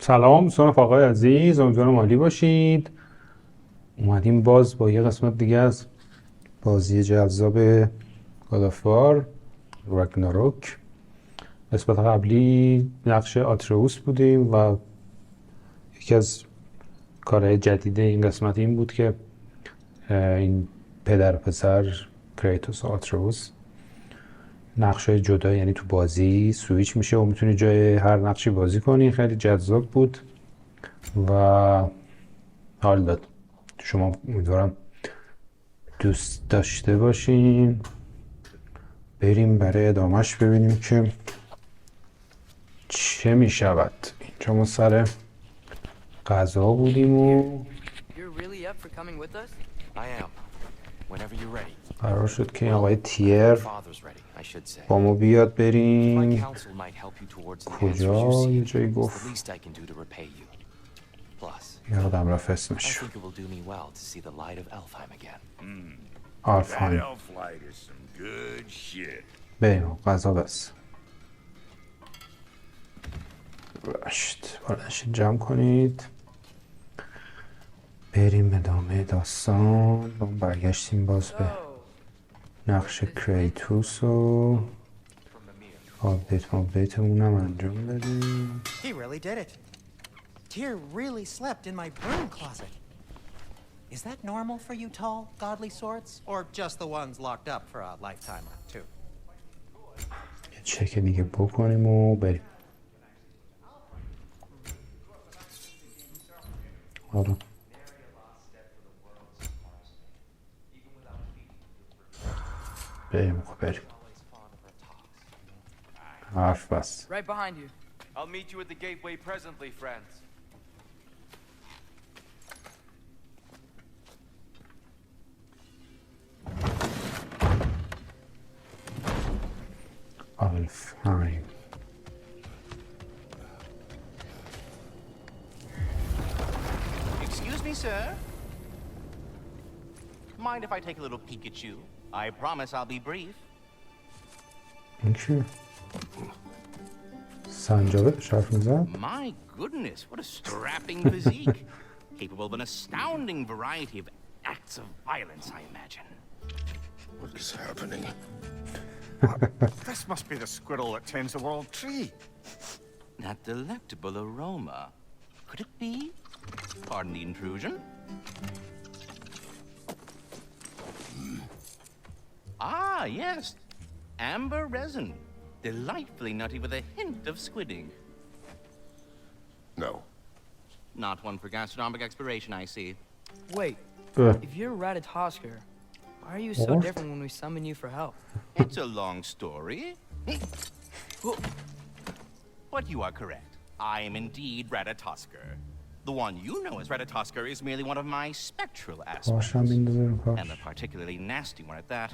سلام دوستان رفقای عزیز، امیدوارم عالی باشید. اومدیم باز با یه قسمت دیگه از بازی جذاب گادافوار راگناروک. قسمت قبلی نقش آتروس بودیم و یکی از کارهای جدید این قسمت این بود که این پدر و پسر کریتوس و آتروس نقشای جدا، یعنی تو بازی سویچ میشه و میتونی جای هر نقشی بازی کنی. خیلی جذاب بود و حال داد. شما امیدوارم دوست داشته باشین. بریم برای ادامهش ببینیم که چه می شود. اینجا ما سر غذا بودیم و قرار شد که این آقای تیر با ما بیاد. بریم کجا؟ یه جایی گفت یادم رفت اسمش. آلفهایم. بریم غذا بس. رشت بلنشید جمع کنید. بریم ادامه داستان. برگشتیم باز به نقش کریتوس و آپدیتمون هم انجام بدیم. Tyr really slept in my broom closet. Is that normal for you tall, godly sorts? Or just the ones locked up for a lifetime or two? یه چک دیگه بکنیم و بریم. حالا بریم حرف بس. Right behind you. I'll meet you at the gateway presently, friends. آلفهایم. Excuse me, sir. Mind if I take a little peek at you? I promise I'll be brief. این چیه؟ سنجابه بهش حرف میزن؟ My goodness, what a strapping physique. Capable of an astounding variety of acts of violence, I imagine. What is happening? This must be the squirrel that tends the world tree. That delectable aroma. Could it be? Pardon the intrusion. Ah, yes. Amber resin. Delightfully nutty with a hint of squidding. No. Not one for gastronomic exploration, I see. Wait, if you're Ratatoskr, why are you so different when we summon you for help? It's a long story. But you are correct. I am indeed Ratatoskr. The one you know as Ratatoskr is merely one of my spectral aspects. And a particularly nasty one at that.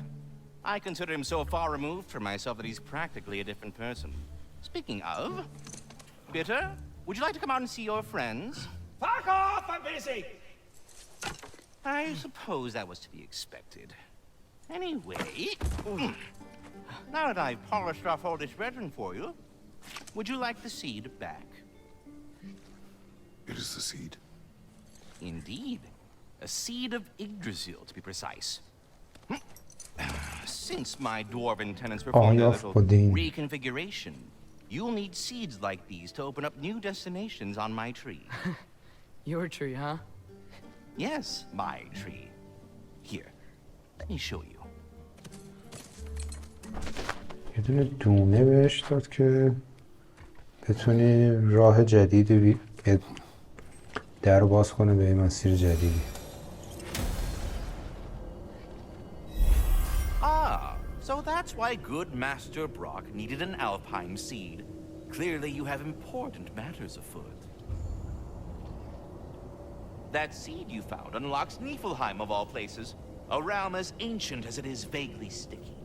I consider him so far removed from myself that he's practically a different person. Speaking of, Bitter, would you like to come out and see your friends? Fuck off! I'm busy! I suppose that was to be expected. Anyway, now that I've polished off all this resin for you, would you like the seed back? It is the seed. Indeed. A seed of Yggdrasil, to be precise. Since my dwarven tenants performed a little reconfiguration, you'll need seeds like these to open up new destinations on my tree. Your tree, huh? Yes, my tree. Here, let me show you. یه دونه دونه بهش داد که بتونی راه جدیدی در باز کنه به این مسیر جدیدی. So that's why good Master Brock needed an Alfheim seed. Clearly you have important matters afoot. That seed you found unlocks Niflheim of all places, a realm as ancient as it is vaguely sticky.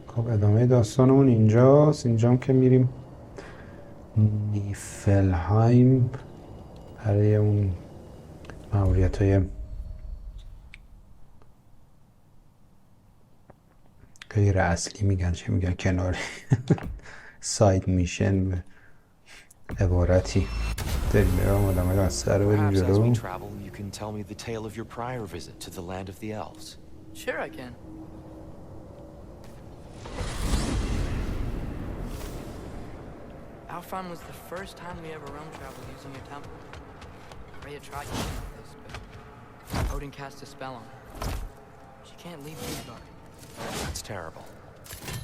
خب ادامه داستانمون اینجاست. اینجام که میریم نیفلهایم برای اون ماموریت‌های غیر اصلی میگن، چه میگن، کناری ساید میشن به عبارتی داریم برام آدم های دسته رو بریم Perhaps as we جلو. travel, you can tell me the tale of your prior visit to the land of the elves. Sure I can. Alfheim was the first time we ever realm traveled using your temple. Freya tried something like this, but Odin cast a spell on her. She can't leave Midgard. That's terrible.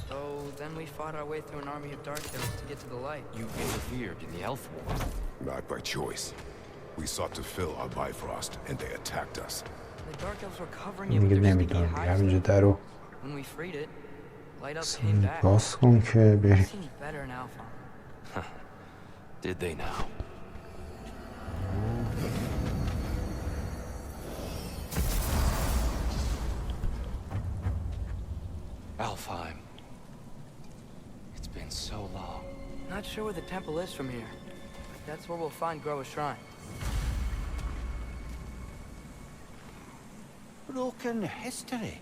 So then we fought our way through an army of Dark Elves to get to the light. You interfered in the elf war. Not by choice. We sought to fill our Bifrost, and they attacked us. The Dark Elves were covering it with دیگه their sticky نمیدونم دیگه hides. همینجا در رو When we freed it, light elves came back. باز کن که It بریم. seemed better in Alfheim. Did they now? Alfheim. It's been so long. Not sure where the temple is from here, but that's where we'll find Groa's shrine. Broken history.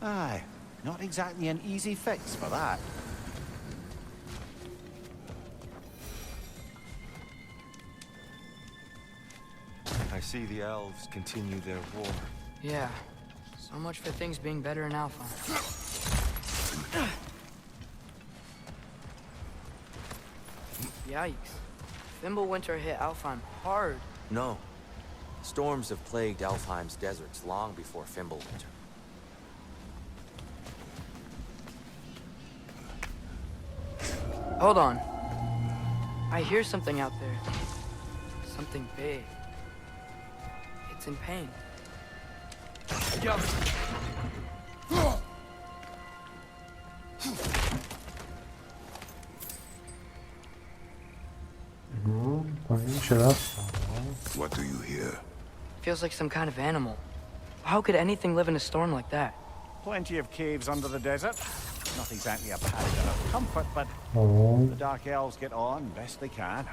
Aye, not exactly an easy fix for that. I see the elves continue their war. Yeah, so much for things being better in Alfheim. Yikes. Fimbulwinter hit Alfheim hard. No. Storms have plagued Alfheim's deserts long before Fimbulwinter. Hold on. I hear something out there. Something big. It's in pain. پایین چرا؟ What do you hear? Feels like some kind of animal. How could anything live in a storm like that? Plenty of caves under the desert. Not exactly a paradise of comfort, but آه. the Dark Elves get on best they can.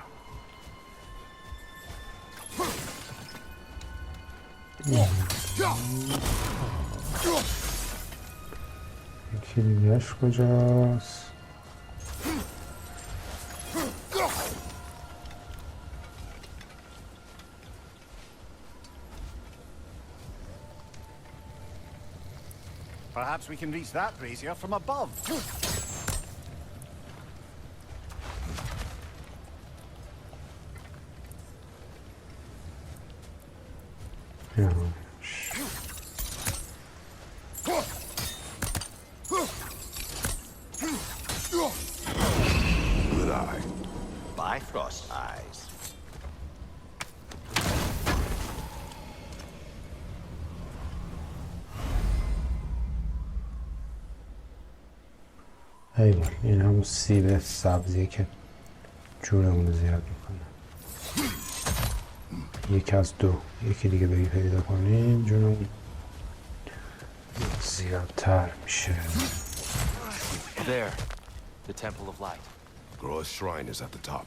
یکی دیگهش کجاست؟ Perhaps we can reach that brazier from above. Good eye. Bifrost eyes. ایوان این همون سیب سبزیه که جونمون رو زیاد میکنه. یکی از دو، یکی دیگه بگی پیدا کنیم جونمون زیادتر میشه. There. The Temple of Light. Groa's shrine is at the top.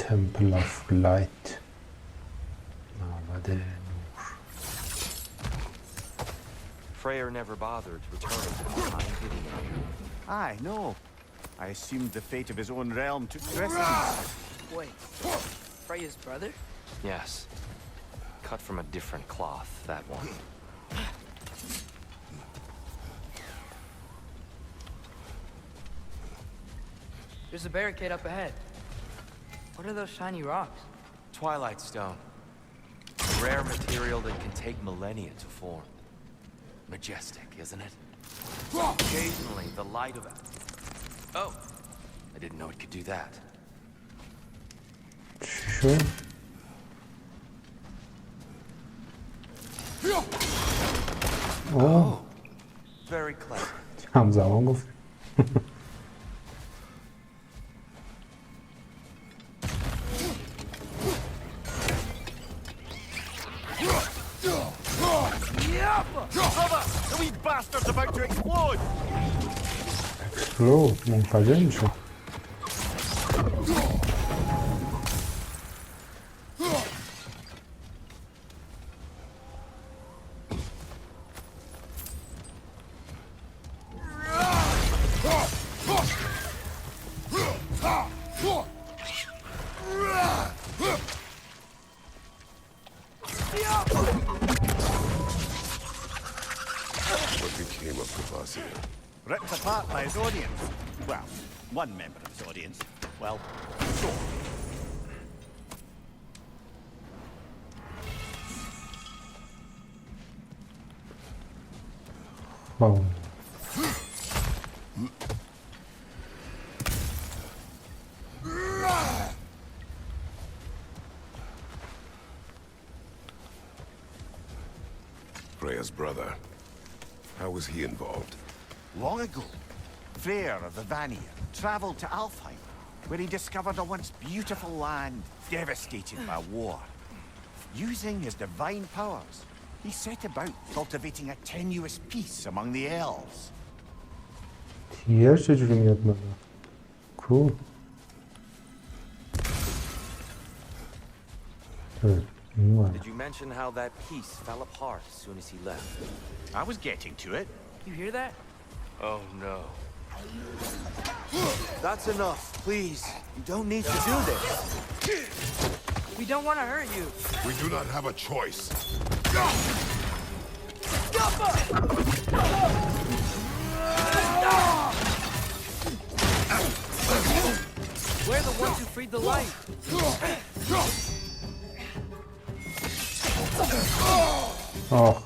Temple of Light. معبد نور. Freyr never bothered returning to Alfheim, did he? Aye, no. I assumed the fate of his own realm took precedence. Wait, Freya's brother? Yes. Cut from a different cloth, that one. There's a barricade up ahead. What are those shiny rocks? Twilight Stone. A rare material that can take millennia to form. Majestic, isn't it? Occasionally, the light of it. Oh! I didn't know it could do that. شو؟ اوه Very clever. همزمان گفت. The wee bastard's about to explode! اکسپلود منفجر میشه. What became of Kvasir? Ripped apart by his audience. Well, one member of his audience. Well, so. واو. Freya's brother. How was he involved? Long ago, Freyr of the Vanir traveled to Alfheim, where he discovered a once beautiful land devastated by war. Using his divine powers, he set about cultivating a tenuous peace among the elves. تیر چجوری میاد بالا؟ کو؟ Did you mention how that piece fell apart as soon as he left? I was getting to it. You hear that? Oh no. That's enough, please. You don't need to do this. We don't want to hurt you. We do not have a choice. We're the ones who freed the light. آخ.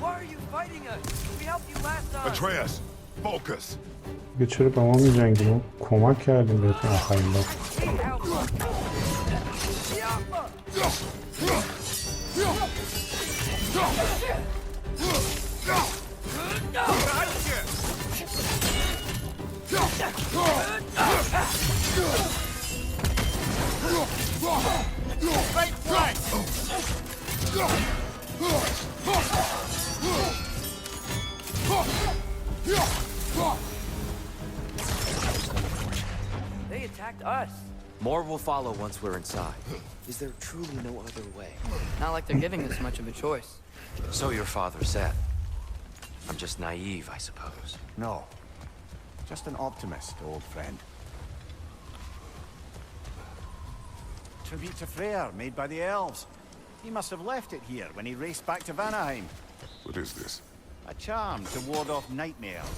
Why are you fighting us? We helped you last time. Atreus, focus. دیگه چرا با ما می‌جنگی؟ ما کمک کردیم بهتون آخرین بار. They attacked us. More will follow once we're inside. Is there truly no other way? Not like they're giving us much of a choice. So your father said. I'm just naive, I suppose. No. Just an optimist, old friend. Tribute to Freyr, made by the elves. He must have left it here when he raced back to Vanaheim. What is this? A charm to ward off nightmares.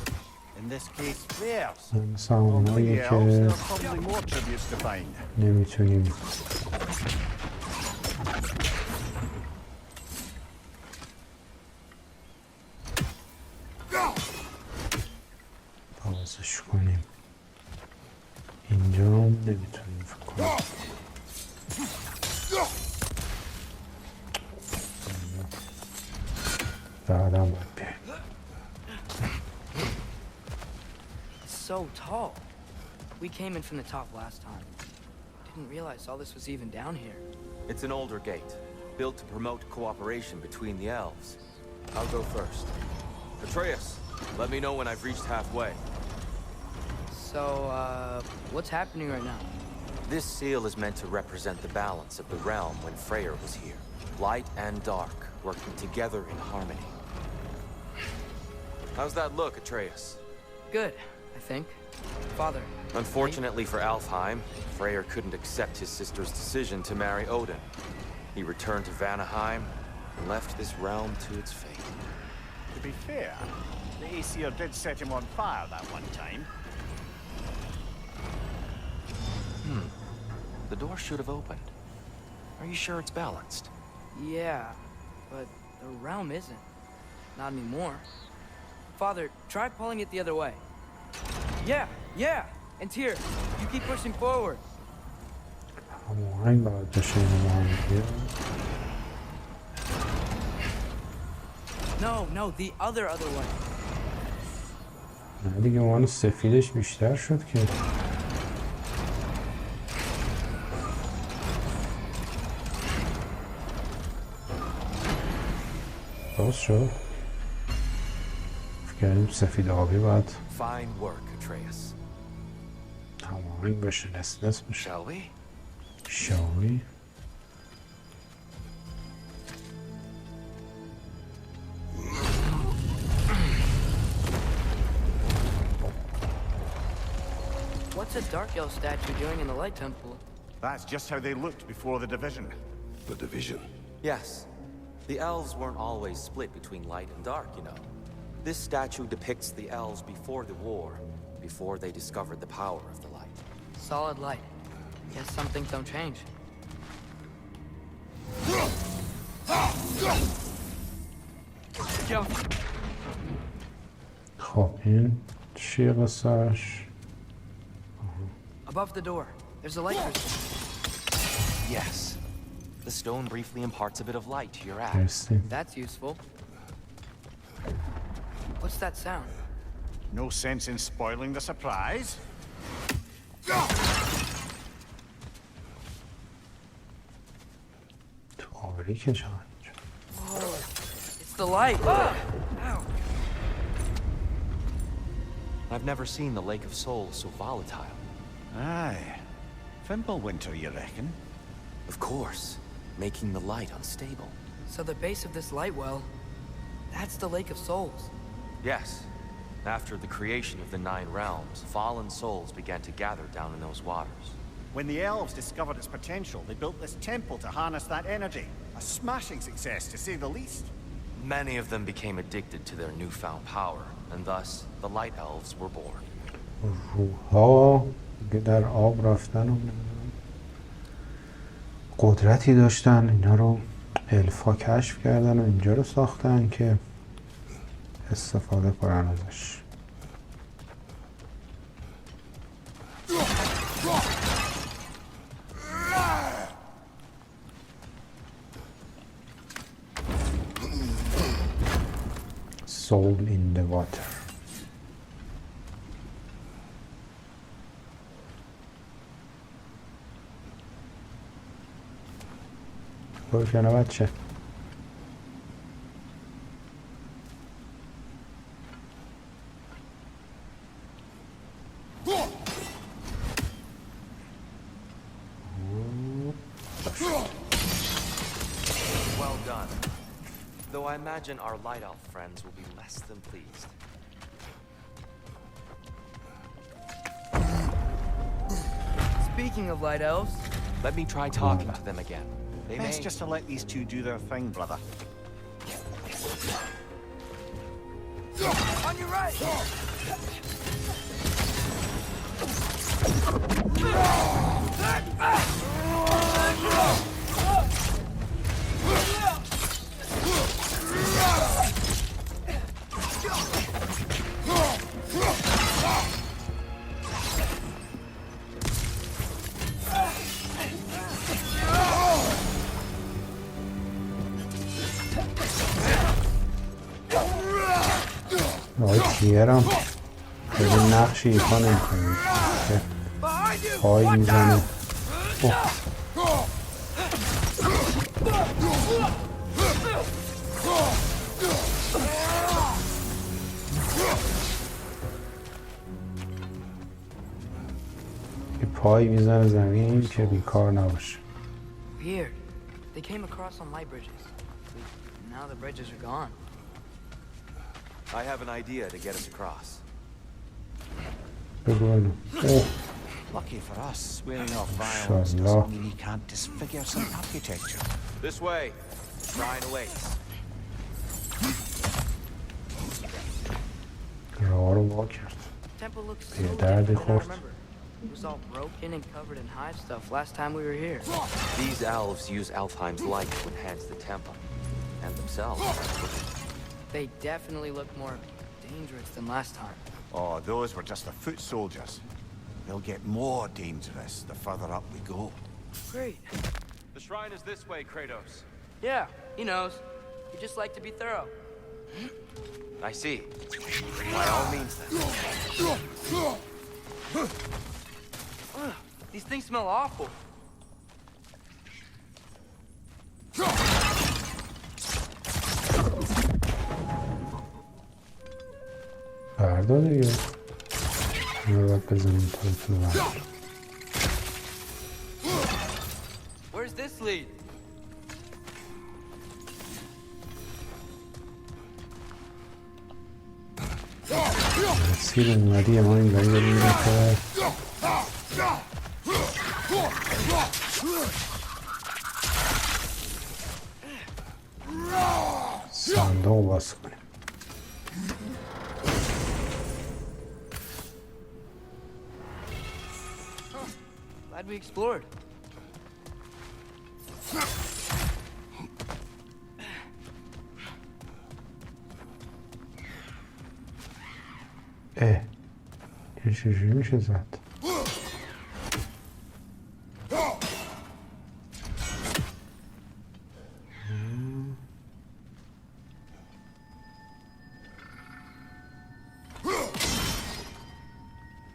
In this case, Freyr's. مثل Among اونایی the elves, there که are probably more tributes to find. نمیتونیم بازش کنیم. اینجا هم نمیتونیم فکر کنیم. بعدم باید بیاییم. So tall. We came in from the top last time. Didn't realize all this was even down here. It's an older gate, built to promote cooperation between the elves. I'll go first. Atreus, let me know when I've reached halfway. So, what's happening right now? This seal is meant to represent the balance of the realm when Freyr was here. Light and dark, working together in harmony. How's that look, Atreus? Good, I think. Father. Unfortunately for Alfheim, Freyr couldn't accept his sister's decision to marry Odin. He returned to Vanaheim and left this realm to its fate. To be fair, the Aesir did set him on fire that one time. The door should have opened. Are you sure it's balanced? Yeah, but the realm isn't. Not anymore. Father, try pulling it the other way. Yeah! And here, you keep pushing forward. هماهنگ باید بشه این هماهنگی. No, the other way. نه دیگه مان سفیدش بیشتر شد که. باز شد. فکر کردیم سفید آبی باید. Fine work, Atreus. این باشه اسمش میشه Shall we? شاوی What's a Dark Elf statue doing in the Light Temple? That's just how they looked before the division. The division. Yes. The elves weren't always split between light and dark, you know. This statue depicts the elves before the war, before they discovered the power of the light. Solid light. Guess some things don't change. خب این چیه قصهش Above the door, there's a light crystal. Yes. The stone briefly imparts a bit of light to your axe. مرسی That's useful. What's that sound? No sense in spoiling the surprise. تو آوری که چقدر It's the light! Ow! I've never seen the Lake of Souls so volatile. Aye. Fimbulwinter, you reckon? Of course, making the light unstable. So the base of this light well, that's the Lake of Souls. Yes. After the creation of the Nine Realms, fallen souls began to gather down in those waters. When the elves discovered its potential, they built this temple to harness that energy. A smashing success, to say the least. Many of them became addicted to their newfound power, and thus, the Light Elves were born. روح‌ها که در آب رفتن و قدرتی داشتن اینا رو الفا کشف کردن و اینجا رو ساختن که استفاده کنن ازش Soul in the water برو کنه بچه Well done. Though I imagine our Light Elf friends will be less than pleased. Speaking of Light Elves, Let me try talking to them again. They Best may... just to let these two do their thing, brother. on your right! آقای کیرم خیلی نقشی ایفا نمی‌کنه که پای میزنه پای میزنه زمین که بیکار نباشه Weird. They came across on light bridges. Now the bridges are gone. I have an idea to get us across. بگو اینو اوه Lucky for us, swearing off violence doesn't mean he can't disfigure some architecture. This way. Shrine awaits. راه رو وا کرد Temple looks so Yeah, different Daddy than I horse. remember. It was all broken and covered in hive stuff last time we were here. These elves use Alfheim's light to enhance the temple. And themselves. They definitely look more dangerous than last time. Oh, those were just the foot soldiers. They'll get more dangerous the further up we go. Great. The shrine is this way, Kratos. Yeah, he knows. You just like to be thorough. I see. By all means, then. Ugh, these things smell awful. بردا دیگه اینو باید بزنیم تا بتونه برد this lead? سیر اومدی ما این ولی بریم که صندوق باز کنیم. Glad we explored. یه چجوری میشه زد؟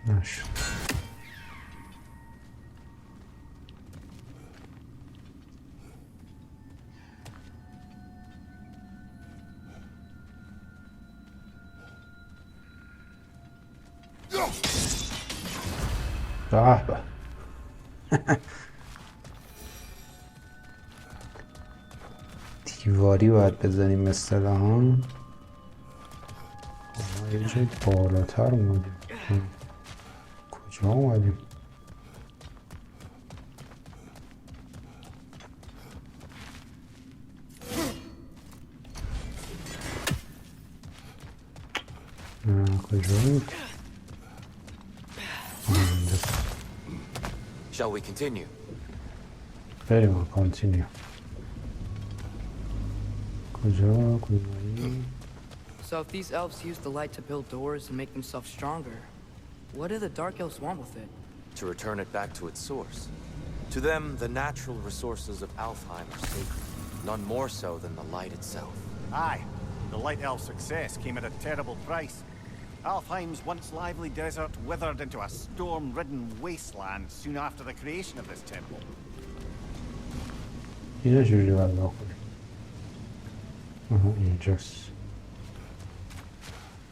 نشد. به به. دیواری باید بزنیم مثلا یه جای بالاتر اومدیم. کجا اومدیم؟ کجا بود؟ Shall we continue? بریم کانتینیو. کجا کجایی؟ So if these elves use the light to build doors and make themselves stronger, what do the dark elves want with it? To return it back to its source. To them, the natural resources of Alfheim are sacred, none more so than the light itself. Aye, the Light Elf success came at a terrible price. Alfheim's once lively desert withered into a storm-ridden wasteland soon after the creation of this temple. اینو چجوری باید بکنیم؟ اینجاست.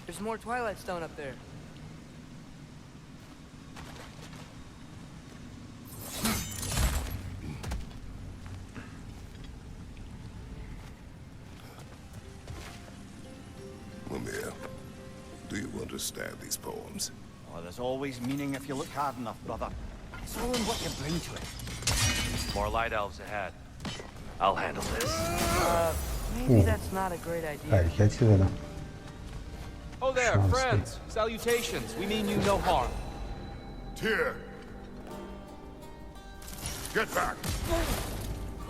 There's more Twilight Stone up there. Mimir, do you understand these poems? Oh, there's always meaning if you look hard enough, brother. It's all in what you bring to it. More light elves ahead. I'll handle this. Maybe that's not a great idea. حرکتی دادم. Oh there, Chance. friends. Salutations. We mean you no harm. Tyr! Get back!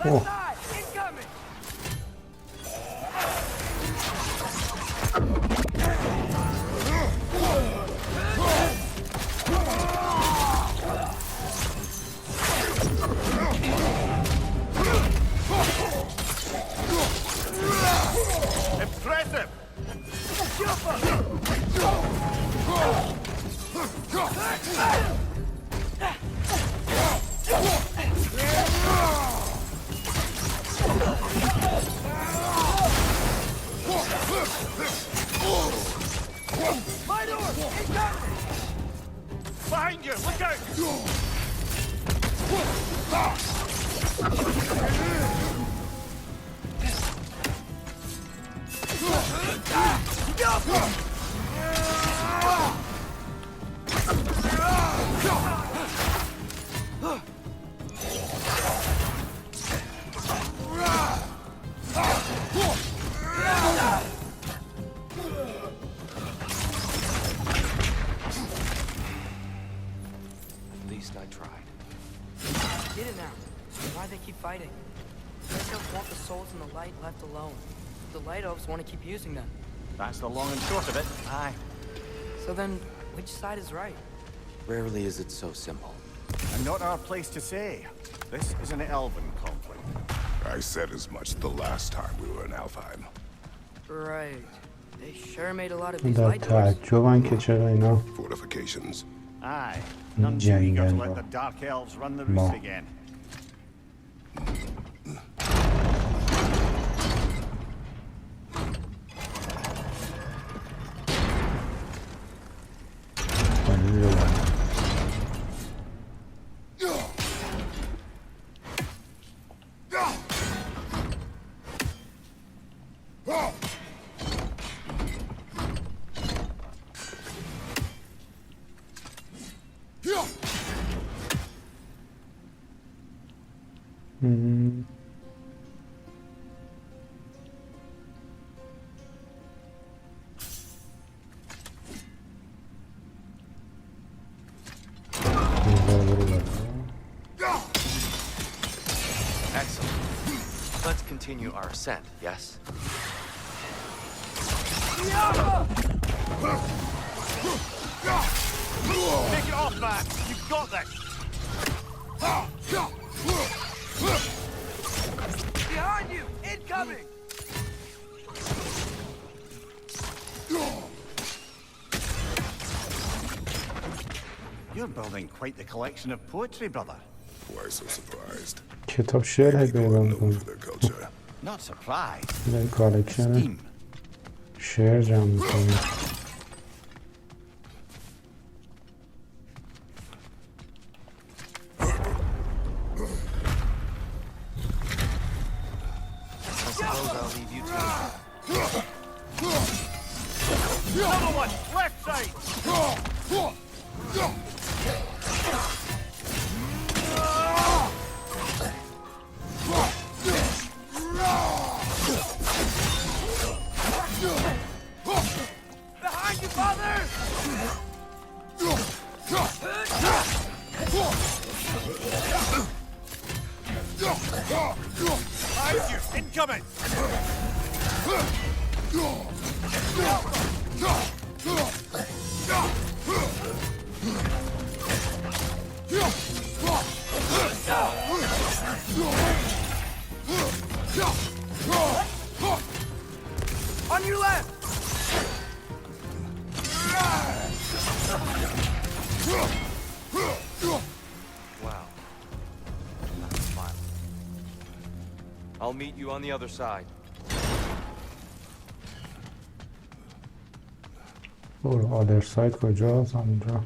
Left side, incoming! Impressive! Behind you! Look out! At least I tried. Get it now. Why they keep fighting? Dark elves want the souls and the light left alone. The light elves want to keep using them. That's the long and short of it. Aye. So then, which side is right? Rarely is it so simple. And not our place to say. This is an elven conflict. I said as much the last time we were in Alfheim. Right. They sure made a lot of these در light doors. تعجبن که چرا اینا Fortifications. Aye. None too eager to Jangan, let bro. the Dark Elves run the Ma. roost again. مم. Excellent. Let's continue our ascent, yes? Take it off, man! You've got this! Behind you! Incoming! You're building quite the collection of poetry, brother. Why so surprised? کتاب شعر هی People are پیدا known میکنم. for their culture. Not surprised. این کالکشن Steam. شعر جمع میکنم. I suppose I'll leave you to Another one! Left side! Behind you, father! Behind you! Incoming! On your left! Wow. That's fine. I'll meet you on the other side. برو آدر سایت کجاست؟ همونجا.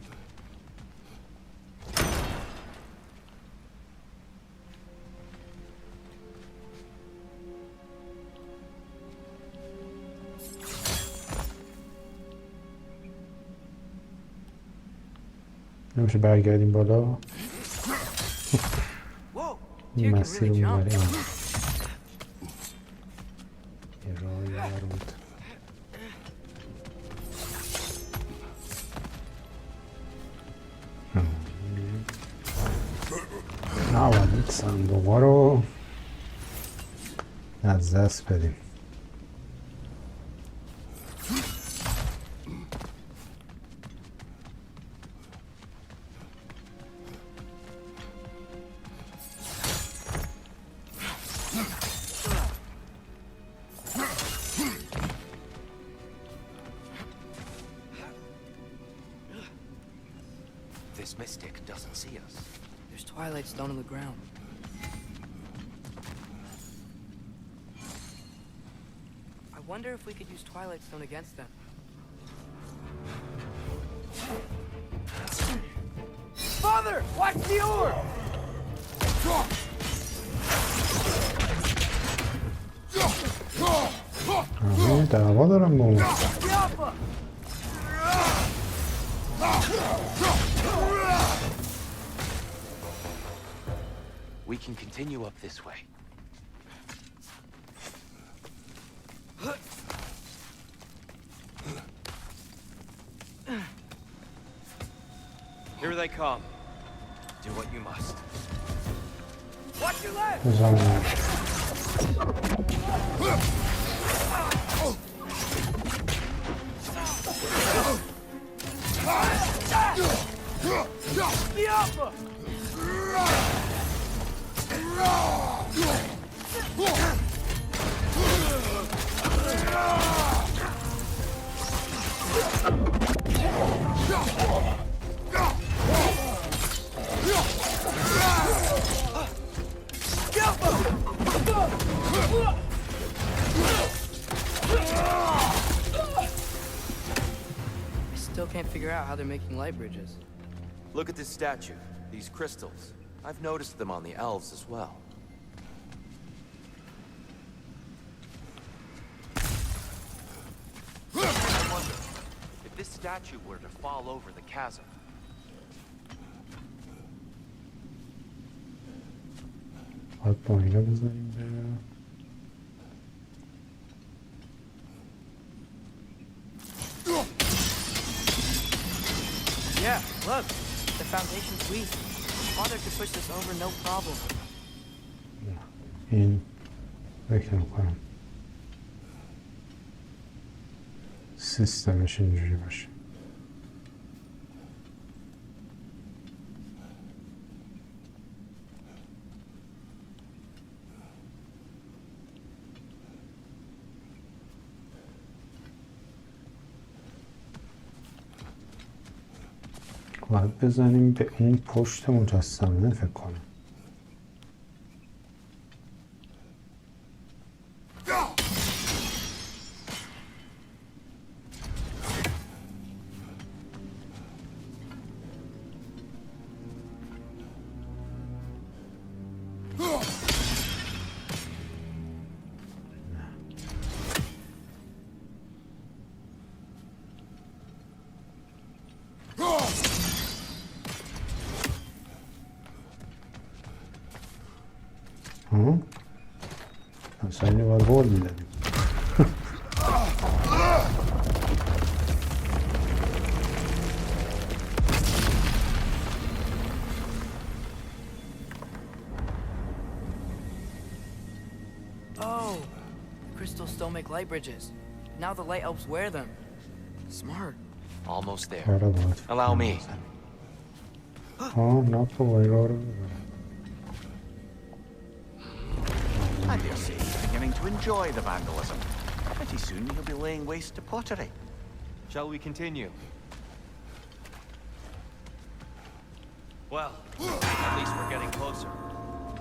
نمیشه برگردیم بالا. Whoa! این Tyr can مسیر really jump. اونوری هم. یه راهی بر بود. نباید این صندوقا رو از دست بدیم. This mystic doesn't see us. There's Twilight Stone on the ground. I wonder if we could use Twilight Stone against them. Father! Watch the orb! دعوا دارم با اون. Yappa! We can continue up this way. Here they come. Do what you must. Watch your left! بزنم. Yappa! I still can't figure out how they're making light bridges. Look at this statue, these crystals. I've noticed them on the elves as well. I wonder, if this statue were to fall over the chasm, باید با اینا بزنیم به Yeah, look. The foundation's weak. Father could push this over no problem. این فکر میکنم سیستمش اینجوری باشه. باید بزنیم به اون پشت مجسمه فکر کنم. اصلا اینو باید هول میدادیم. Oh, crystals still make light bridges. Now the light elves wear them. Smart. Almost there. آره باید Allow me. نه بابا این راه رو ببرم. I dare say he's beginning to enjoy the vandalism. Pretty soon he'll be laying waste to pottery. Shall we continue? Well, at least we're getting closer.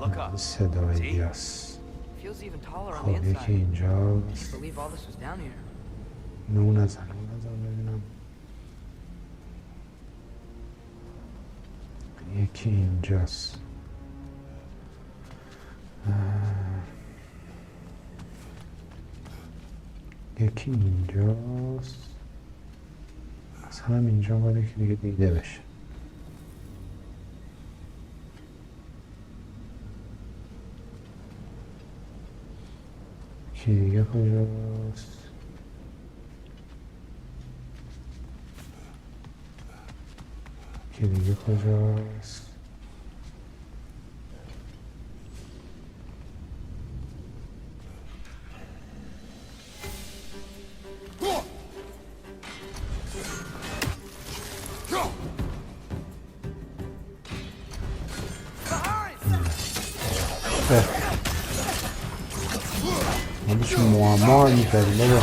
Look up. صدای See? دیاس. Feels even taller on the خب یکی inside. اینجاست. Believe all this was down here. نون نزن ببینم. یکی اینجاست. یکی اینجاست. از هم اینجا باید یکی دیگه دیده بشه. یکی دیگه کجاست؟ یکی دیگه کجاست؟ خودش معما میکردی بابا.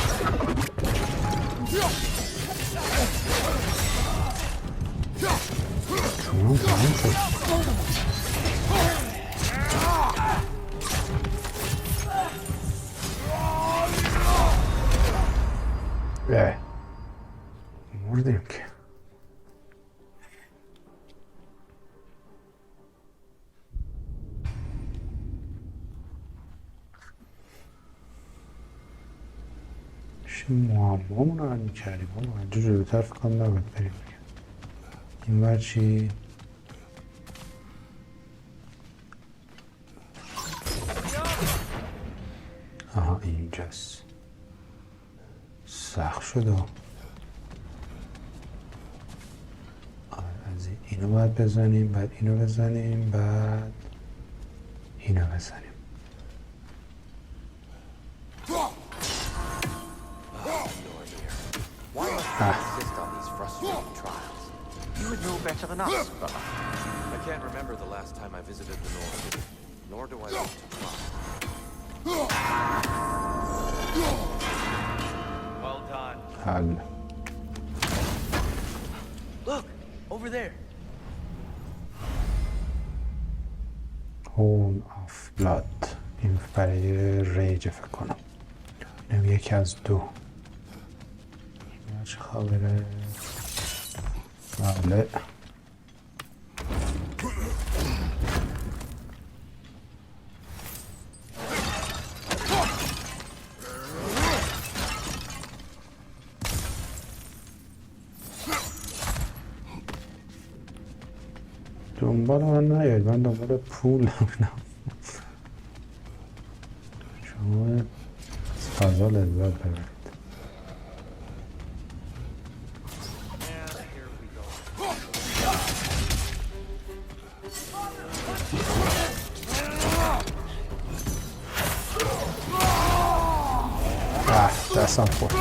تمام شد. مردیم که معمامون رو حل می‌کردیم. اینجا جلوتر فکر کنم نباید بریم. این ور چی؟ آها اینجاست. سخت شده. از اینو باید بزنیم، بعد اینو بزنیم، بعد اینو بزنیم. Insist on these frustrating trials. You would know better than us, but I can't remember the last time I visited the North, nor do I want to try. Well done. حل. Look, over there. Horn of Blood. این برای ریج فکر کنم. اینم یکی از دو. چه خبره؟ بله. دنبال من نیاید، من دنبال پول هم. از فضا لذت ببرید. دستم خورد.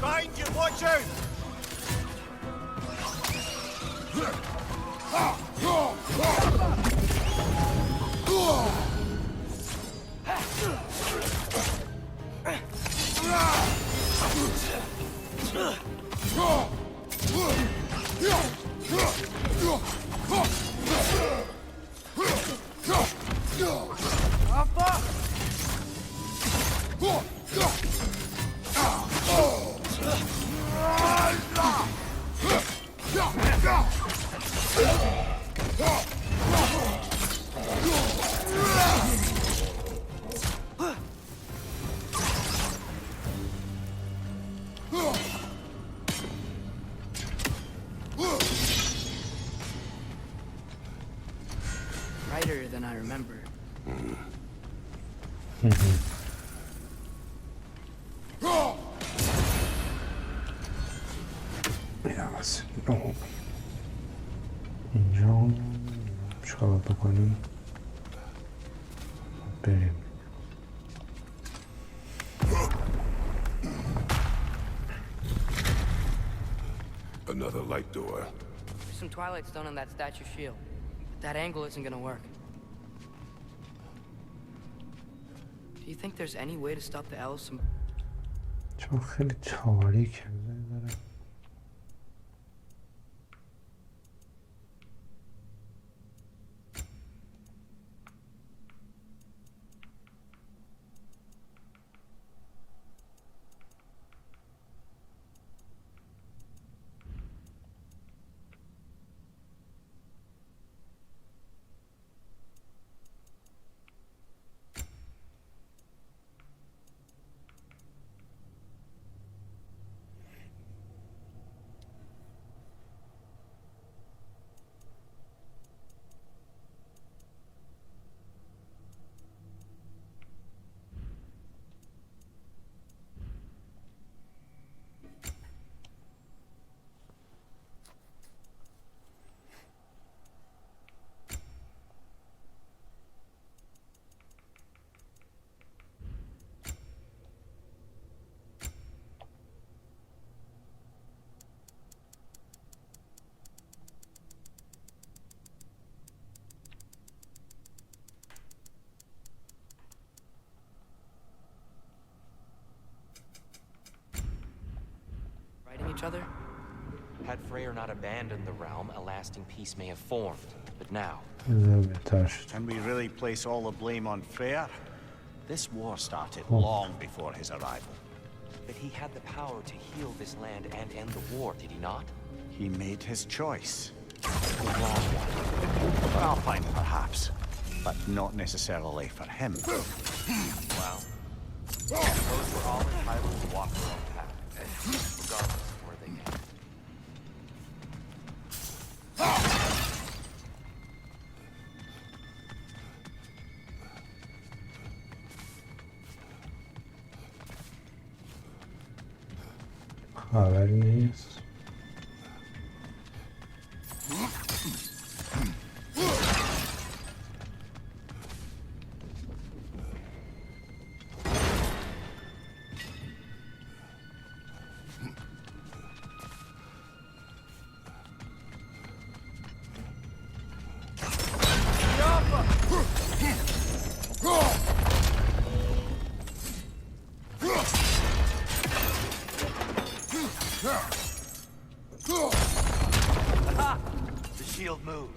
Behind you, watch out! Brighter than I remember. Yes. No. اینجا چیکار بکنیم؟ بریم. Another light door. There's some Twilight Stone on that statue shield. But that angle isn't gonna work. Do you think there's any way to stop the elves from... چون خیلی تاریکه. Each other? Had Freyr not abandoned the realm, a lasting peace may have formed. But now... Can we really place all the blame on Freyr? This war started long before his arrival. But he had the power to heal this land and end the war, did he not? He made his choice. The wrong one. For Alpine, perhaps. But not necessarily for him. Well, those were all entitled to walk their own path, regardless of where they came. خبری نیست. Aha! The shield moved.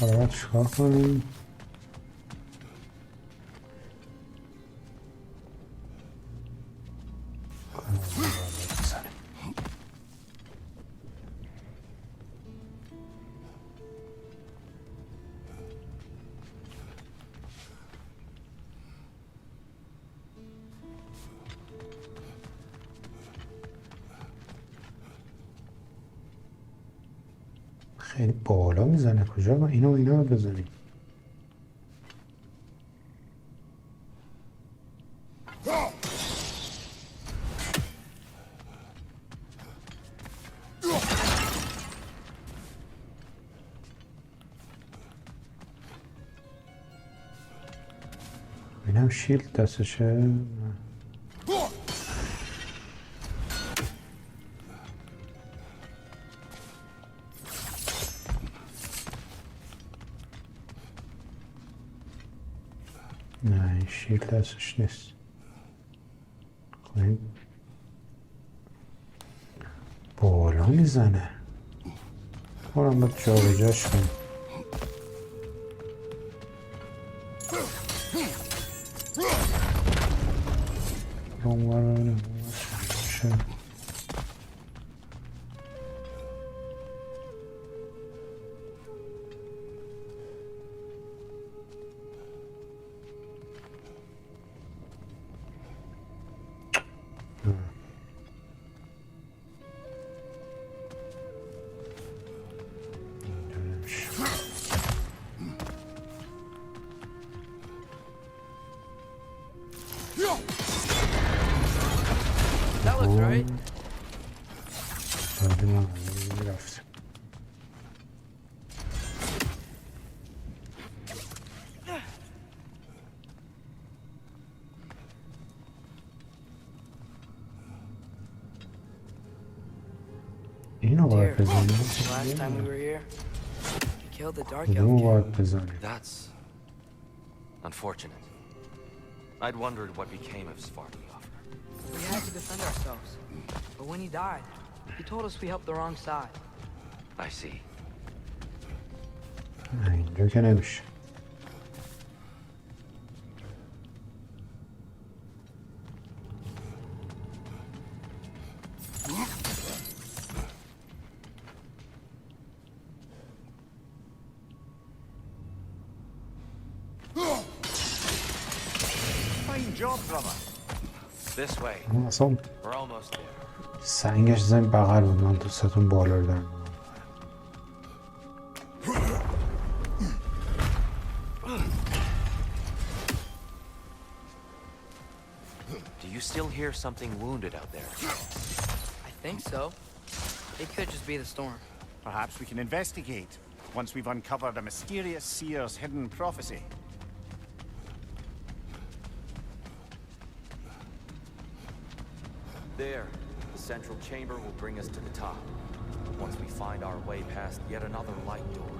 حالا چیکار کنیم؟ خیلی بالا میزنه. کجا با اینا رو بزنیم؟ اینم شیلد دستشه. نه این شیلد دستش نیست. خب بالا میزنه. برم باید جا به جاش کنیم. That looks right. اینو باید بزنیم. Last time we were here, we killed the dark کدومو elf. باید بزنیم؟ That's unfortunate. I'd wondered what became of Svartalofr. We had to defend ourselves. But when he died, he told us we helped the wrong side. I see. اینجا که نمیشه. Fine job, brother. This way. اصلا We're almost there. سنگش زمین بغل بود. من دوستتون بالا رو دارم. Do you still hear something wounded out there? I think so. It could just be the storm. Perhaps we can investigate once we've uncovered a mysterious seer's hidden prophecy. There. The central chamber will bring us to the top. Once we find our way past yet another light door.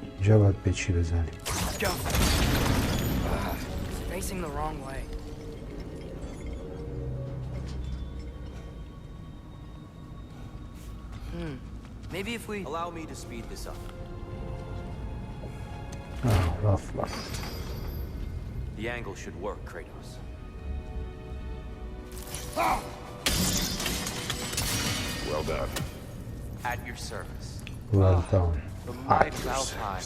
اینجا باید به چی بزنیم؟ Let's go. It's facing the wrong way. Maybe if we... Allow me to speed this up. رفت. The angle should work, Kratos. Well done. At your service. Well done. The might of Alfheim.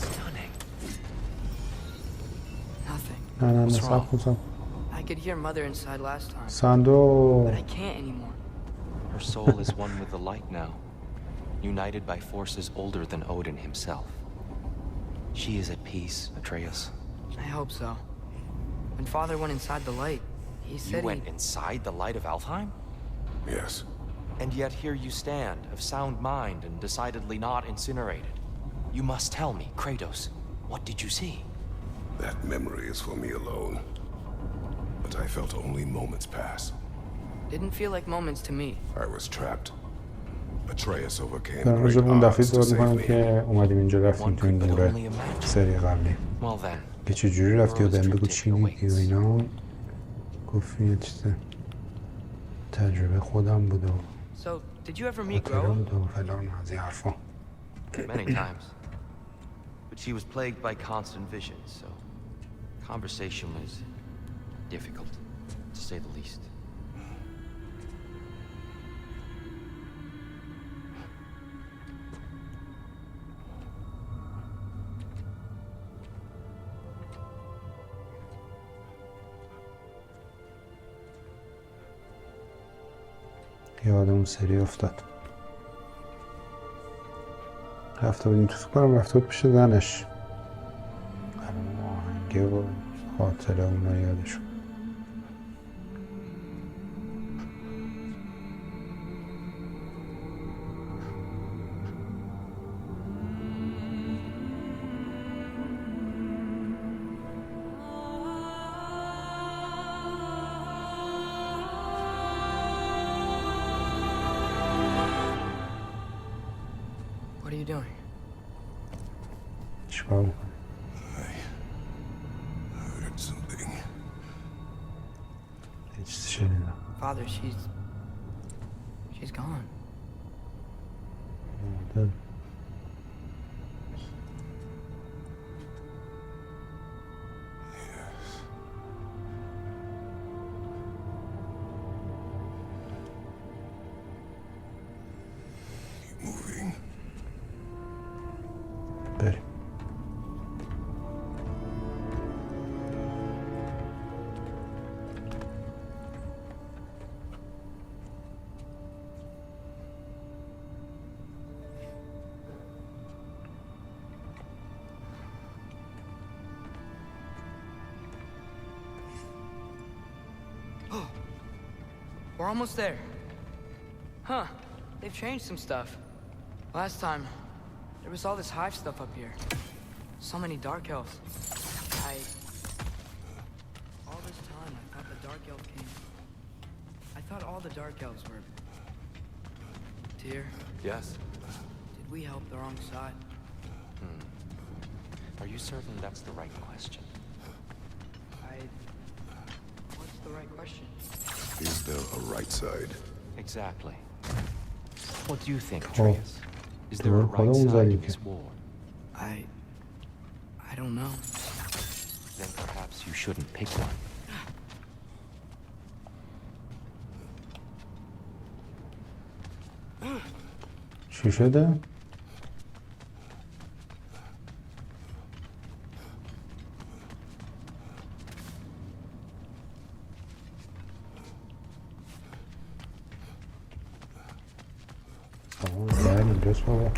Stunning. Nothing. نه What's wrong? صاحب I could hear Mother inside last time, صندوق. but I can't anymore. Her soul is one with the light now, united by forces older than Odin himself. She is at peace, Atreus. I hope so. When Father went inside the light, he You said went inside the light of Alfheim? Yes. And yet here you stand, of sound mind and decidedly not incinerated. You must tell me, Kratos. What did you see? That memory is for me alone. But I felt only moments pass. Didn't feel like moments to me. I was trapped. Atreus overcame در great راجع به اون دفعه odds to صحبت save میکنم me. که اومدیم اینجا رفتیم One تو این could but دوره only imagine. سری قبلی Well then, که چجوری رفتی و Earl's بهم بگو trip چی taken میگی و awaits. اینا گفت یه چیز تجربه خودم بود و So, did you ever meet خاطره Groa? بود و فلان و از این حرفا many times. But she was plagued by constant visions, so conversation was difficult, to say the least. یادم اون سری افتاد رفته بودیم تو فکرم رفته بود پیش زنش الان آهنگه و خاطره اونا یادشون What are you doing? چیکار می‌کنی؟ I heard something. یه چیزی شنیدم Father, she's gone. مرده. Keep moving. بریم We're almost there. Huh. They've changed some stuff. Last time, there was all this hive stuff up here. So many dark elves. All this time, I thought the dark elf came. I thought all the dark elves were... Tyr, Yes? did we help the wrong side? Are you certain that's the right question? What's the right question? Is there a right side? Exactly. What do you think, Oh. Atreus? Is there a Well, right خودمون side زدیم in که. this war? I don't know. Then perhaps you shouldn't pick one. چی شده؟ آقا در اینجاست بابا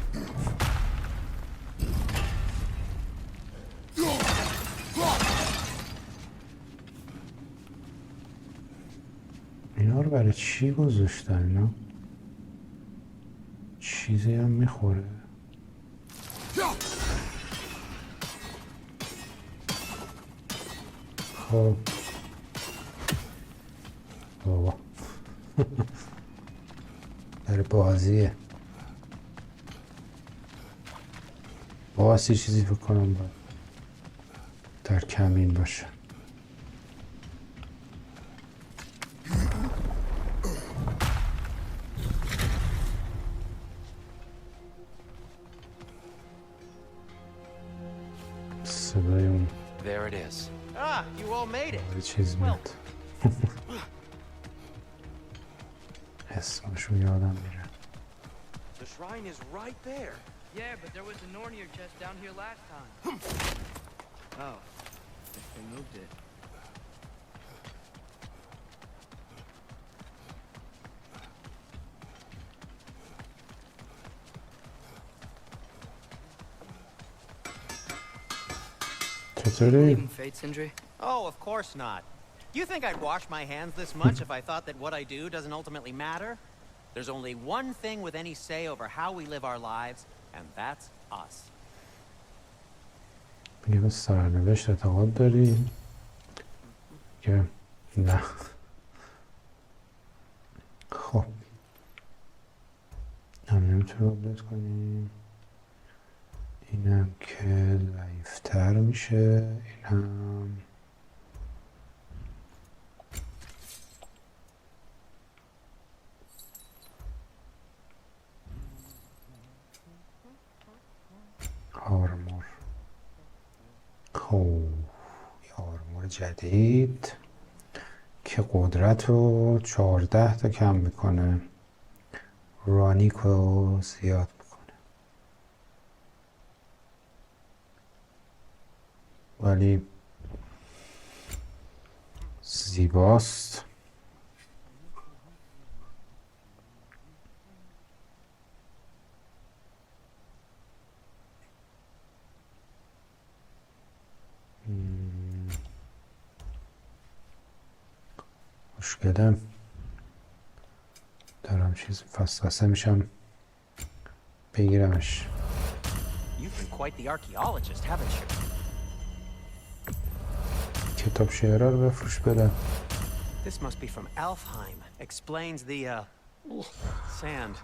اینا رو برای چی گذاشتن اینا؟ چیزی هم میخوره خب بابا برای بازیه باعث یه چیزی فکر کنم باید در کمین باشه صدای اون There it is. Ah, you all made it. یه چیز میاد اسمشون یادم میره The shrine is right there. Yeah, but there was a Nornir chest down here last time. Oh, they moved it. چطوری؟ Even fate, Sindri? Oh, of course not. You think I'd wash my hands this much if I thought that what I do doesn't ultimately matter? There's only one thing with any say over how we live our lives, and that's us. میگه به سرنوشت اعتقاد داری؟ که نه. خب هم نمیتونه آپدیت کنیم. اینم که ضعیفتر میشه. این هم آرمور. خب آرمور جدید که قدرت رو 14 تا کم میکنه، رانیک رو زیاد میکنه، ولی زیباست. مشکلم دارم چیز فسفسه میشم بگیرمش. You've been quite the archaeologist, haven't you? کتاب شعرها رو بفروش بده. This must be from Alfheim. Explains the, sand.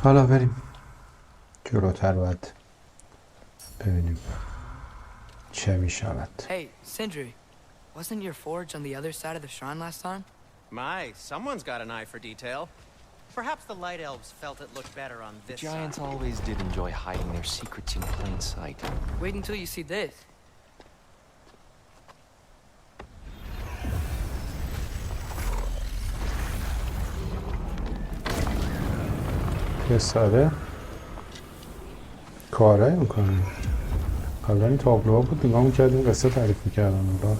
حالا بریم جلوتر، باید ببینیم چه می شود. Hey, Sindri, wasn't your forge on the other side of the shrine last time? My, someone's got an eye for detail. Perhaps the Light Elves felt it looked better on this Giants side. always did enjoy hiding their secrets in plain sight. Wait until you see this. ساده کارایی میکنه. قبلا این تابلوها بود نگاه میکردیم، قصه تعریف میکردن. حالا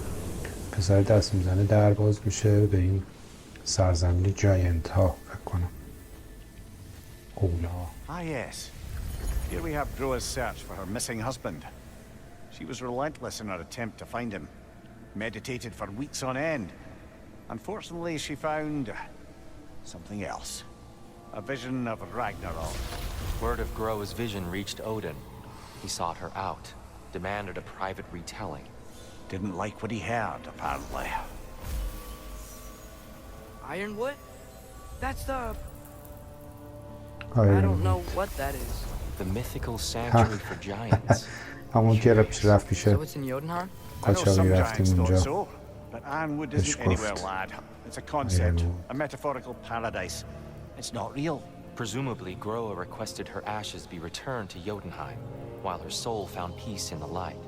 پسر دست میزنه در باز میشه به این سرزمین جاینت ها فکر کنم. قولا. Ah, yes. Here we have Groa's search for her missing husband. She was relentless in her attempt to find him. Meditated for weeks on end. Unfortunately, she found something else. A vision of Ragnarok. Word of Groa's vision reached Odin. He sought her out, demanded a private retelling. Didn't like what he heard, apparently. Ironwood? That's the... I don't know what that is. The mythical sanctuary for giants. همون که رفت پیشه So it's in Jotunheim? I know قاچاقی some رفتیم giants thought اونجا. so, but Ironwood It's isn't anywhere, goofed. lad. It's a concept, Ironwood. a metaphorical paradise. It's not real. Presumably, Groa requested her ashes be returned to Jotunheim, while her soul found peace in the light.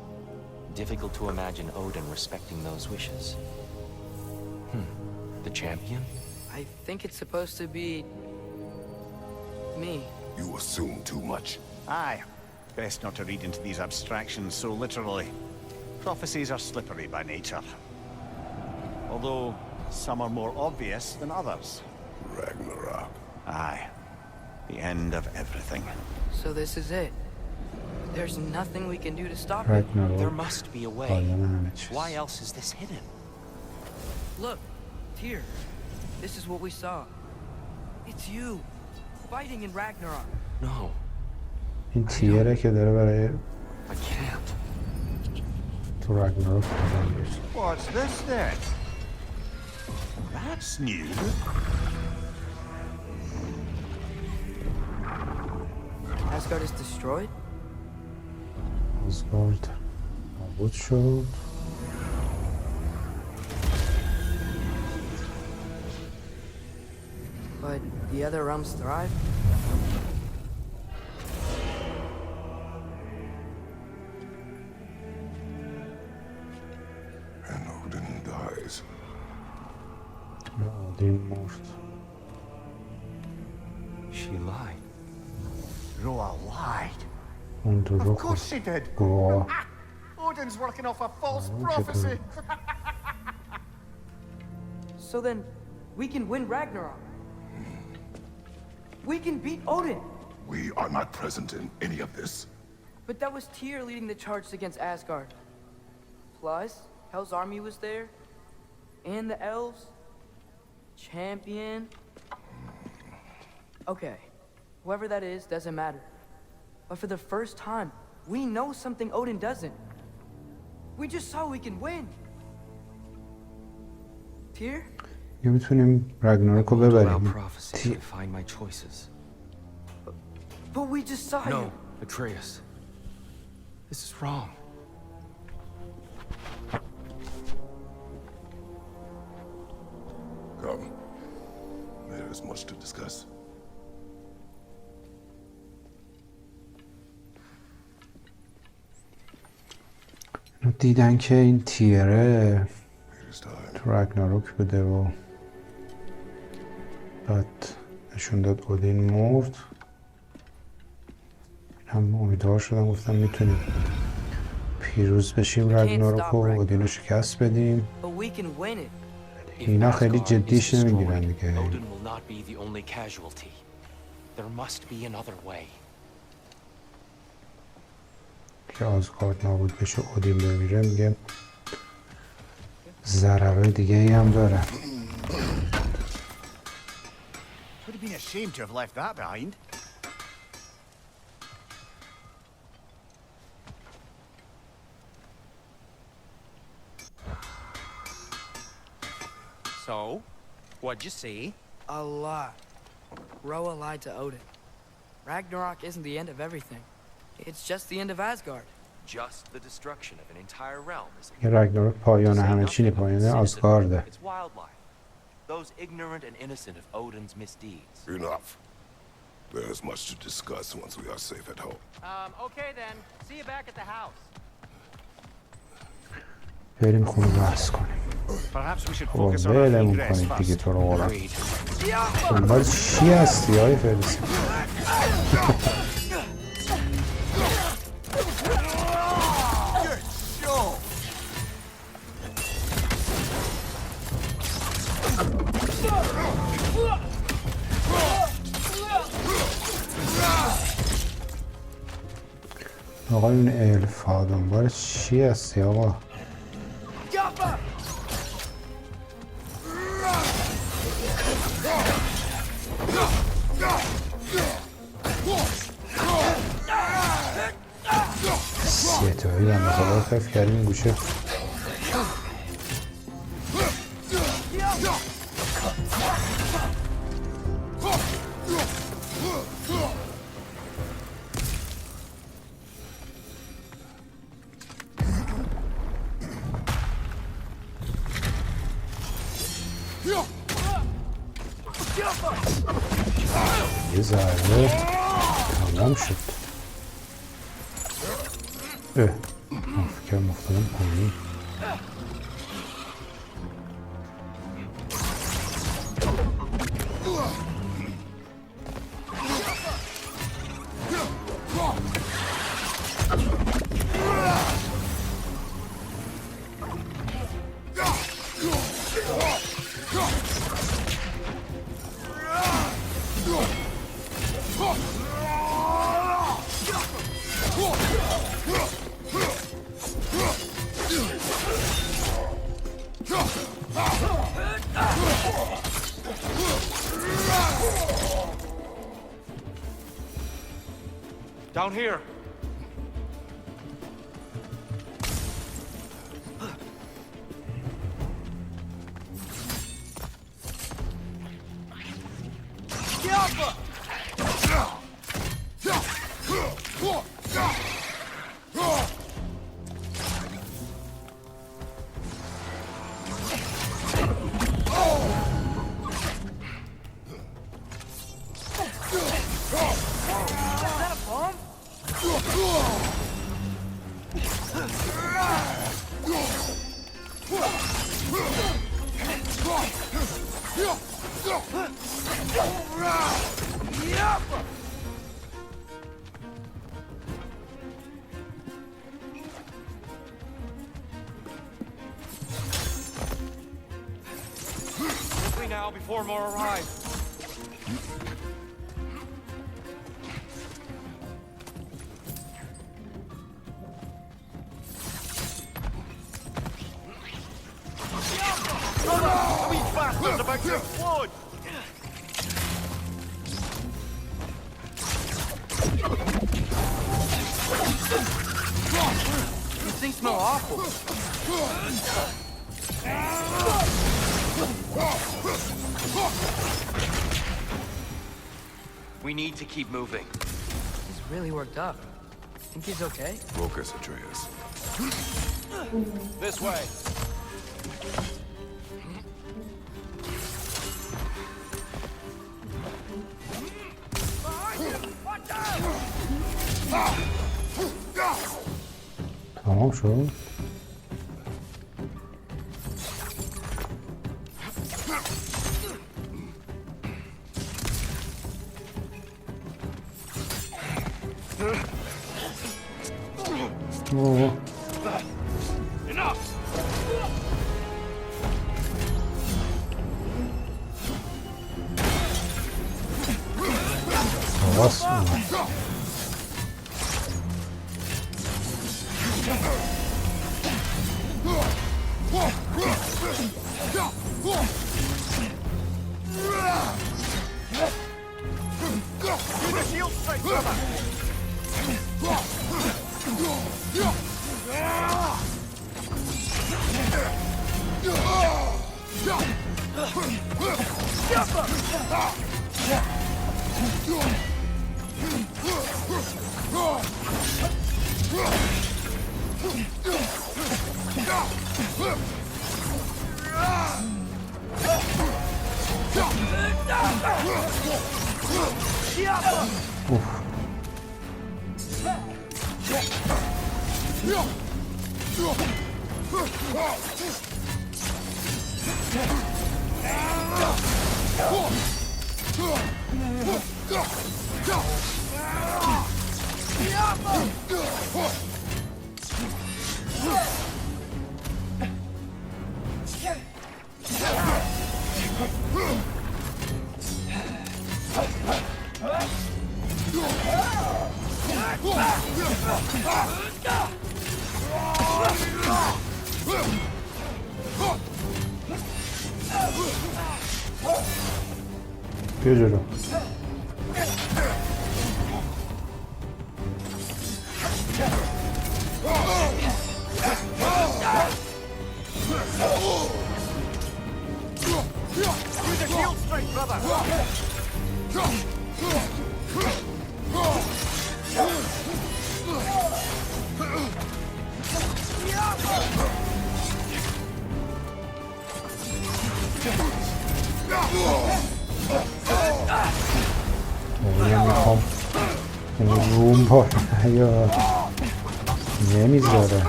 Difficult to imagine Odin respecting those wishes. The champion? I think it's supposed to be... me. You assume too much. Aye. Best not to read into these abstractions so literally. Prophecies are slippery by nature. Although, some are more obvious than others. Ragnarok. Aye. The end of everything. So this is it. There's nothing we can do to stop it. Ragnarok. There must be a way. پایان همه چیز. Why else is this hidden? Look, Tyr. This is what we saw. It's you, fighting in Ragnarok. No, این تیره که داره برای I can't. تو راگناروک قدم میشه. What's this then? That's new. Asgard is destroyed? آزگارد نابود شد. But the other realms thrive? And Odin dies. اودین مرد. She lied. Roa lied. اون دروغ Of course she did. گواه. Odin's working off a false Oh, prophecy. So then, we can win Ragnarok. We can beat Odin. We are not present in any of this. But that was Tyr leading the charge against Asgard. Plus, Hell's army was there. And the elves. Champion. Okay, whoever that is doesn't matter. But for the first time, we know something Odin doesn't. We just saw we can win. Tyr? یه میتونیم رگناروک رو Allow ببریم. prophecy to define my choices. But we just saw No, you. Atreus. This is wrong. Come. There is much to discuss. دیدن که این تیره It is time. تو رگناروک بوده و بعد نشون داد اودین مرد. هم امیدوار شدم گفتم میتونیم پیروز بشیم رگناروک رو اودین رو شکست بدیم. But we can win it. If اینا خیلی Asgard is جدیش نمیگیرن destroyed, دیگه. Odin will not be the only casualty. There must be another way. که آزگارد نابود بشه اودین بمیره میگه ضربه دیگه ای هم داره. Would have been ashamed to have left that behind. So, what'd you see? A lot. Roa lied to Odin. Ragnarok isn't the end of everything. It's just the end of Asgard. Just the destruction of an entire realm is یه رگناروک پایان همه چی پایان آزگارده. It's wildlife. Those ignorant and innocent of Odin's misdeeds. Enough. There's much to discuss once we are safe at home. Okay then. See you back at the house. بریم خونه بحث کنیم. Perhaps we should خب focus on our ولمون regress کنید دیگه first. تو رو قرآن. Agreed. دنبال چی هستی های فریسی؟ Good show. آقا این الف ها دنبال چی هستی آقا؟ سیتایی بنده خدا خف کردیم گوشه. یه ضربه تمام شد. فکر مفتادم پایین. Down here. Quickly now before more arrive. These bastards about to explode! These things smell awful. We need to keep moving. He's really worked up. Think he's okay? Focus, Atreus. This way. تمام شد. اوه. خلاص. The shield strike, brother! بیا جلو. Use the shield strike, brother! نمیخوام روم با یا نمیذاره.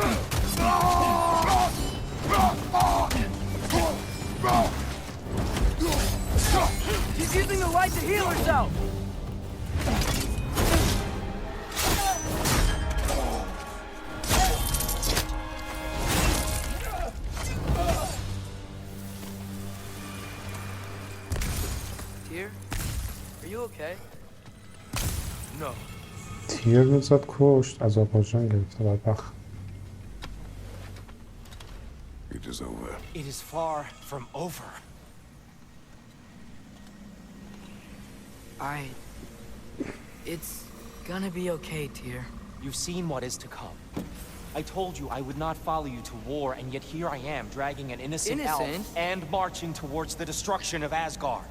She's using the light to heal herself! Tyr, are you okay? No. تیر رو زد کشت. عذاب وجدان گرفته بدبخت. It is over. It is far from over. It's gonna be okay, Tyr. You've seen what is to come. I told you I would not follow you to war, and yet here I am, dragging an innocent elf and marching towards the destruction of Asgard.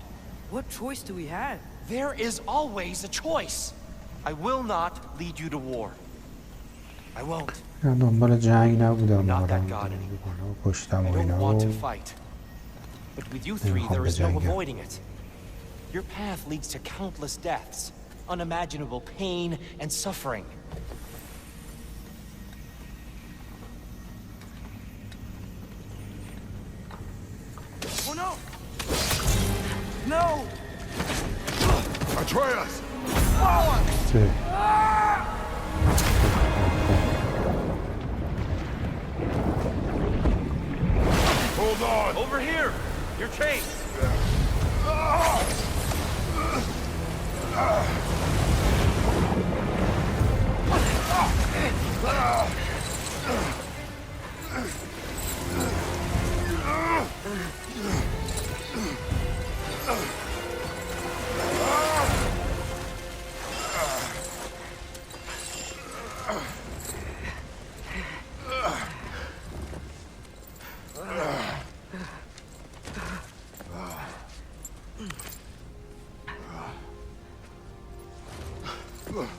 What choice do we have? There is always a choice. I will not lead you to war. I won't. من دنبال جنگ نبودم. Not that god anymore. کشتم I و don't اینا want to و fight. But with you three, there is no avoiding it. Your path leads to countless deaths, unimaginable pain and suffering. Oh no! No! Atreus! Sí. Hold on! Over here! Your chase!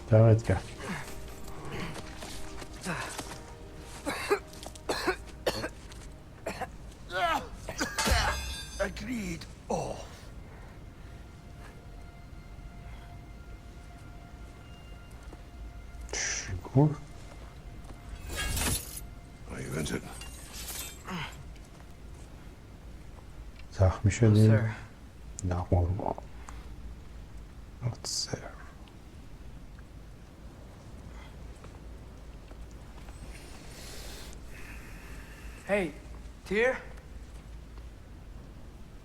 دمت گرم. Agreed. Oh. چی گفت؟ Are you injured? زخمی Sir. شدی؟ نه قربان. Not sir. Hey, Tyr?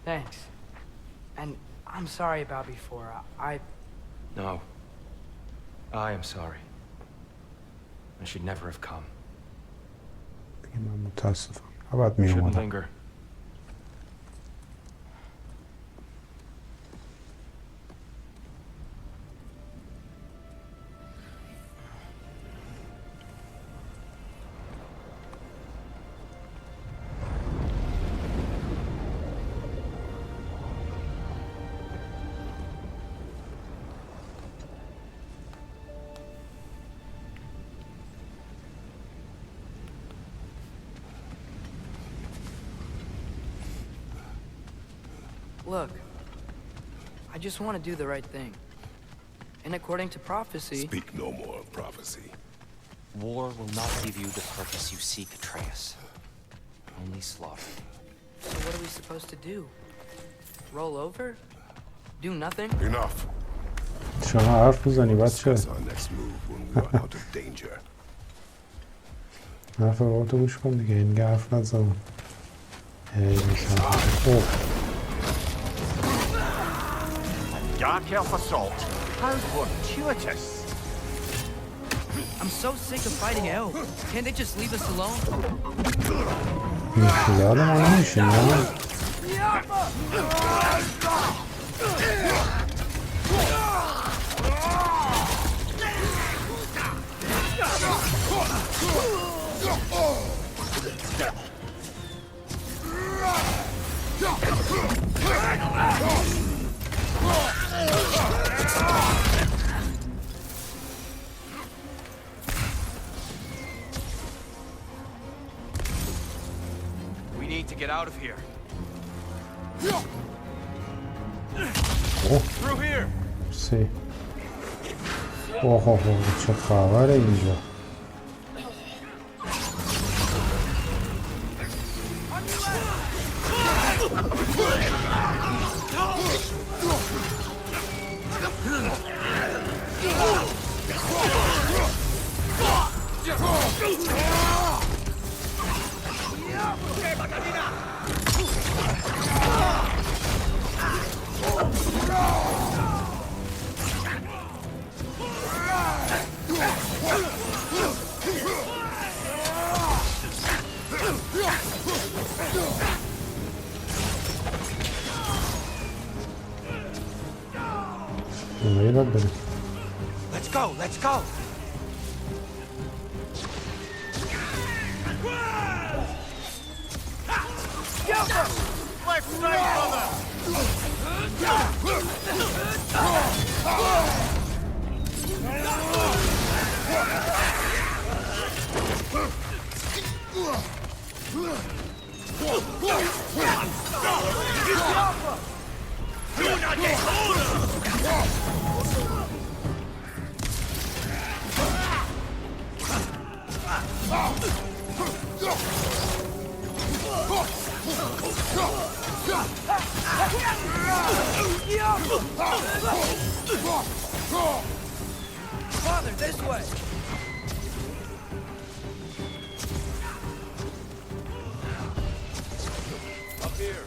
Thanks. And I'm sorry about before. No. I am sorry. I should never have come. دیگه من متاسفم. نباید می Shouldn't اومدم. linger. Look, I just want to do the right thing. And according to prophecy... Speak no more of prophecy. War will not give you the purpose you seek, Atreus. Only slaughter. So what are we supposed to do? Roll over? Do nothing? Enough. شما حرف بزنی بچه. Discuss our next move when we are out of danger. حرف رو تو گوش کن دیگه. این حرف نزن. هی میشم. اوه. Dark elf assault. How fortuitous. I'm so sick of fighting elves. Can't they just leave us alone? این خیال ما نمیشه نه؟ We need to get out of here. Through here! سی. اوه اوه چه خبره اینجا؟ اونایی باید بریم. Let's go, let's go. Left side, brother. Father, this way! Up here.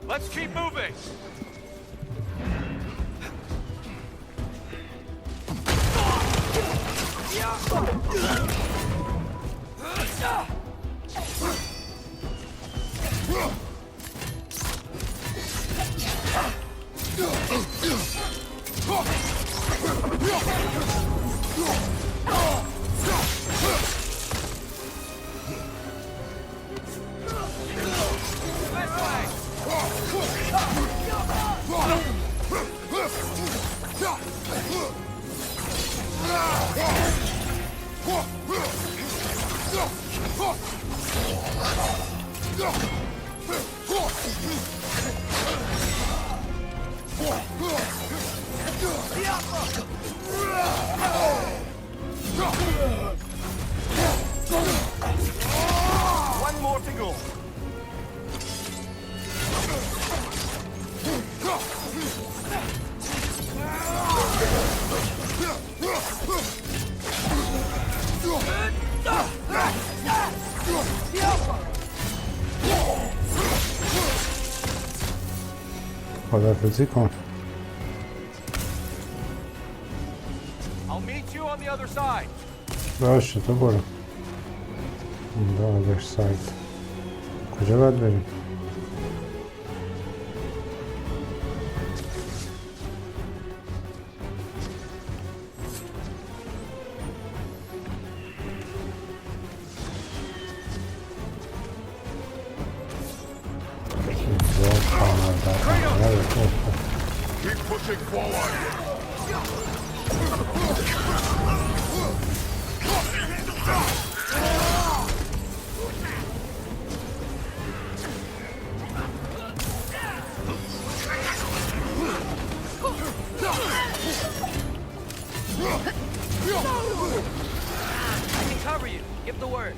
Let's keep moving. One more to go. خداحافظی کن. I'll meet you on the other side. باشه تو برو. اونجا other side. کجا باید بریم؟ Keep pushing forward. I can cover you. Give the word.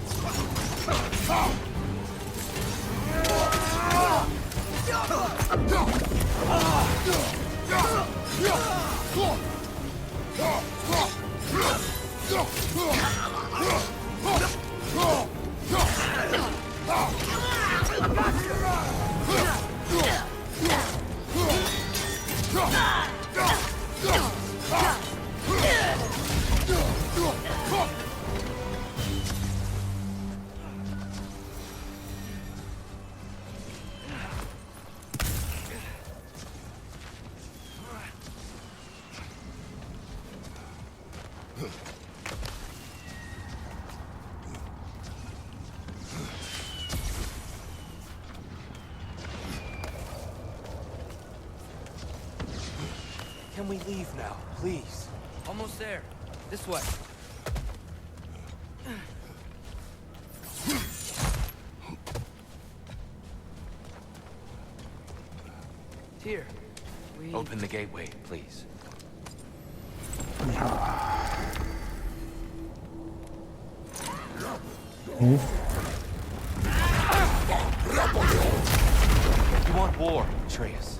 Can we leave now, please? Almost there. This way. Here. We... Open the gateway, please. You want war, Atreus.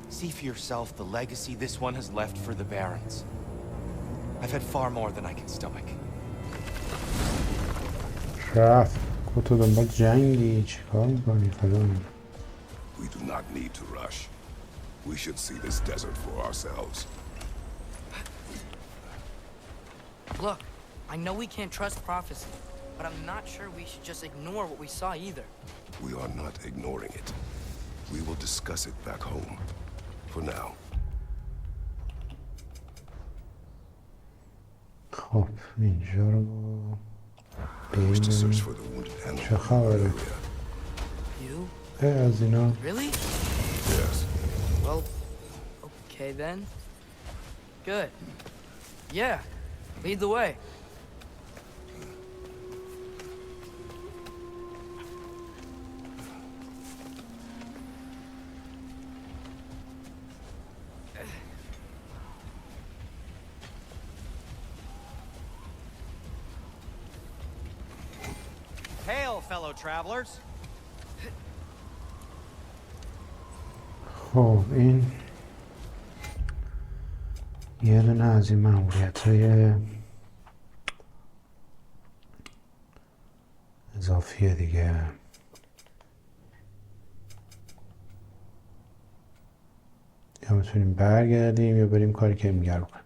See for yourself the legacy this one has left for the Barons. I've had far more than I can stomach. رفت تو دنبال جنگی چیکار میکنی فلان. We do not need to rush. We should see this desert for ourselves. Look, I know we can't trust prophecy, but I'm not sure we should just ignore what we saw either. We are not ignoring it. We will discuss it back home. For now. خب اینجا رو I wish to search بریم. for the wounded animal. چه خبره؟ You? از اینا Really? Yes. Well, okay then. Good. Yeah. Lead the way. Hello, fellow travelers. خب این یه دونه از این مأموریت‌های اضافیه دیگه. یا میتونیم برگردیم یا بریم کاری که میگه رو کنیم.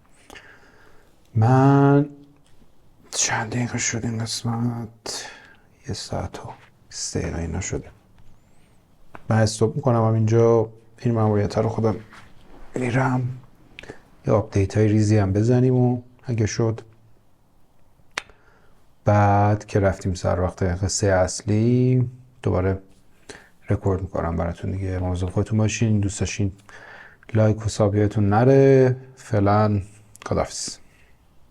من چند دقیقه شد این قسمت؟ 1 ساعت و 3 دقیقه اینا شده. من استوب میکنم اینجا، این مأموریت رو خودم میرم یه آپدیت های ریزی هم بزنیم و اگه شد بعد که رفتیم سر وقت قصه اصلی دوباره رکورد میکنم براتون دیگه. مواظب خودتون باشین، دوست داشتین لایک و سابیتون نره. فعلا خداحافظ.